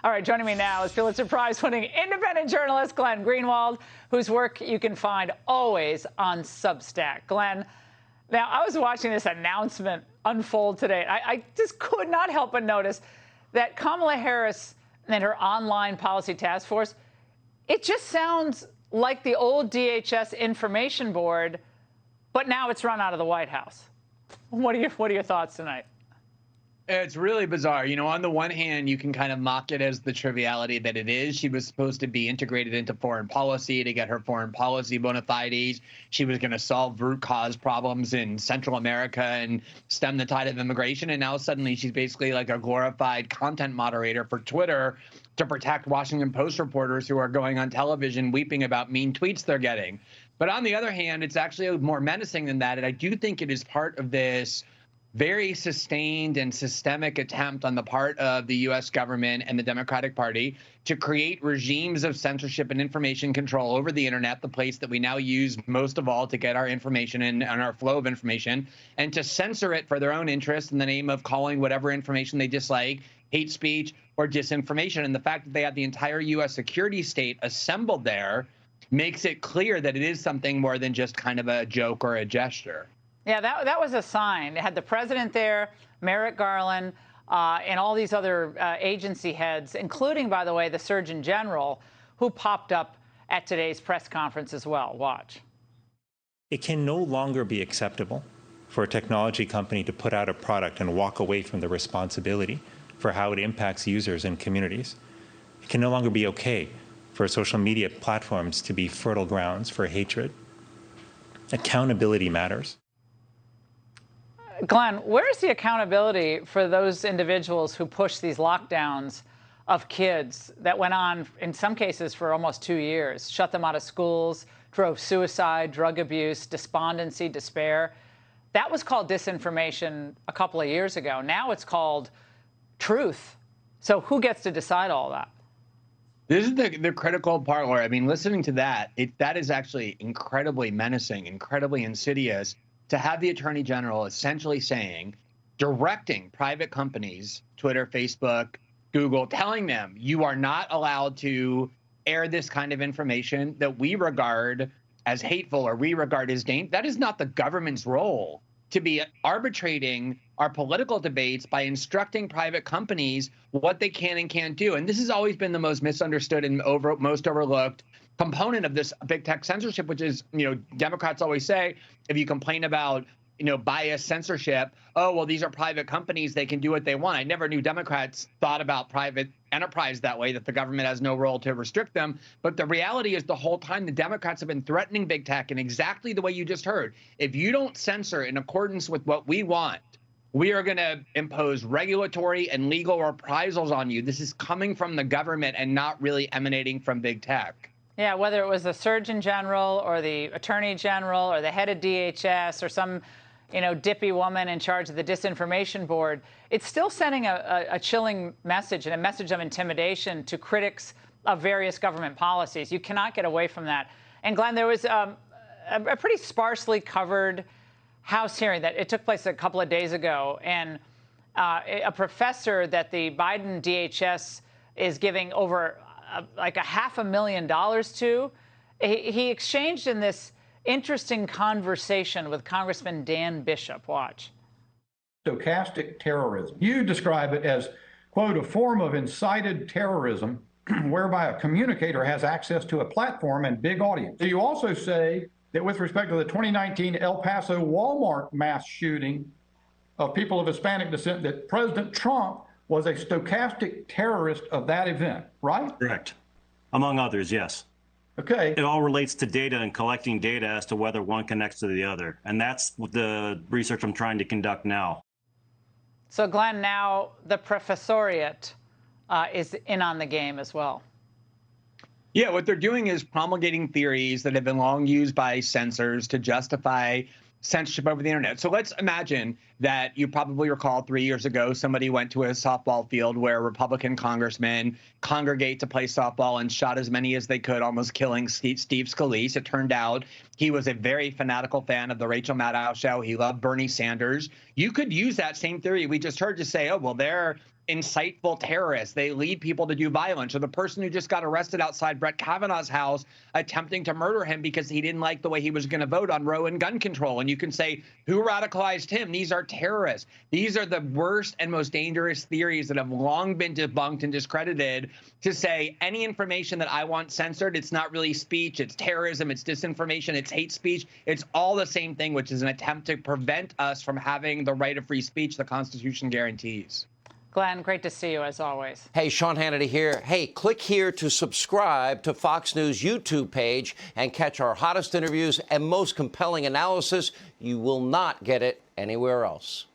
All right, joining me now is Pulitzer Prize-winning independent journalist Glenn Greenwald, whose work you can find always on Substack. Glenn, now I was watching this announcement unfold today. I just could not help but notice that Kamala Harris and her online policy task force, it just sounds like the old DHS information board, but now it's run out of the White House. What are your thoughts tonight? It's really bizarre. You know, on the one hand, you can kind of mock it as the triviality that it is. She was supposed to be integrated into foreign policy to get her foreign policy bona fides. She was going to solve root cause problems in Central America and stem the tide of immigration. And now suddenly she's basically like a glorified content moderator for Twitter to protect Washington Post reporters who are going on television weeping about mean tweets they're getting. But on the other hand, it's actually more menacing than that. And I do think it is part of this very sustained and systemic attempt on the part of the U.S. government and the Democratic Party to create regimes of censorship and information control over the internet, the place that we now use most of all to get our information and our flow of information, and to censor it for their own interest in the name of calling whatever information they dislike hate speech or disinformation. And the fact that they have the entire U.S. security state assembled there makes it clear that it is something more than just kind of a joke or a gesture. Yeah, that was a sign. It had the president there, Merrick Garland, and all these other agency heads, including, by the way, the Surgeon General, who popped up at today's press conference as well. Watch. It can no longer be acceptable for a technology company to put out a product and walk away from the responsibility for how it impacts users and communities. It can no longer be okay for social media platforms to be fertile grounds for hatred. Accountability matters. Glenn, where's the accountability for those individuals who pushed these lockdowns of kids that went on, in some cases, for almost 2 years, shut them out of schools, drove suicide, drug abuse, despondency, despair? That was called disinformation a couple of years ago. Now it's called truth. So who gets to decide all that? This is the critical part where, I mean, listening to that, that is actually incredibly menacing, incredibly insidious, to have the Attorney General essentially saying, directing private companies, Twitter, Facebook, Google, telling them you are not allowed to air this kind of information that we regard as hateful or we regard as dangerous. That is not the government's role, to be arbitrating our political debates by instructing private companies what they can and can't do. And this has always been the most misunderstood and most overlooked component of this big tech censorship, which is, you know, Democrats always say, if you complain about, you know, bias censorship, oh, well, these are private companies, they can do what they want. I never knew Democrats thought about private enterprise that way, that the government has no role to restrict them. But the reality is the whole time the Democrats have been threatening big tech in exactly the way you just heard. If you don't censor in accordance with what we want, we are going to impose regulatory and legal reprisals on you. This is coming from the government and not really emanating from big tech. Yeah, whether it was the Surgeon General or the Attorney General or the head of DHS or some, you know, dippy woman in charge of the disinformation board, it's still sending a chilling message and a message of intimidation to critics of various government policies. You cannot get away from that. And Glenn, there was a pretty sparsely covered House hearing that it took place a couple of days ago, and a professor that the Biden DHS is giving over like $500,000 to, he exchanged in this interesting conversation with Congressman Dan Bishop. Watch. Stochastic terrorism. You describe it as, quote, a form of incited terrorism whereby a communicator has access to a platform and big audience. You also say that with respect to the 2019 El Paso Walmart mass shooting of people of Hispanic descent, that President Trump was a stochastic terrorist of that event, right? Correct. Among others, yes. Okay. It all relates to data and collecting data as to whether one connects to the other. And that's the research I'm trying to conduct now. So, Glenn, now the professoriate is in on the game as well. Yeah, what they're doing is promulgating theories that have been long used by censors to justify censorship over the internet. So let's imagine that you probably recall 3 years ago, somebody went to a softball field where Republican congressmen congregate to play softball and shot as many as they could, almost killing Steve Scalise. It turned out he was a very fanatical fan of the Rachel Maddow show. He loved Bernie Sanders. You could use that same theory we just heard to say, oh, well, they're insightful terrorists. They lead people to do violence. Or the person who just got arrested outside Brett Kavanaugh's house attempting to murder him because he didn't like the way he was going to vote on Roe and gun control. And you can say, who radicalized him? These are terrorists. These are the worst and most dangerous theories that have long been debunked and discredited, to say any information that I want censored, it's not really speech, it's terrorism, it's disinformation, it's hate speech. It's all the same thing, which is an attempt to prevent us from having the right of free speech the Constitution guarantees. Glenn, great to see you as always. Hey, Sean Hannity here. Hey, click here to subscribe to Fox News YouTube page and catch our hottest interviews and most compelling analysis. You will not get it anywhere else.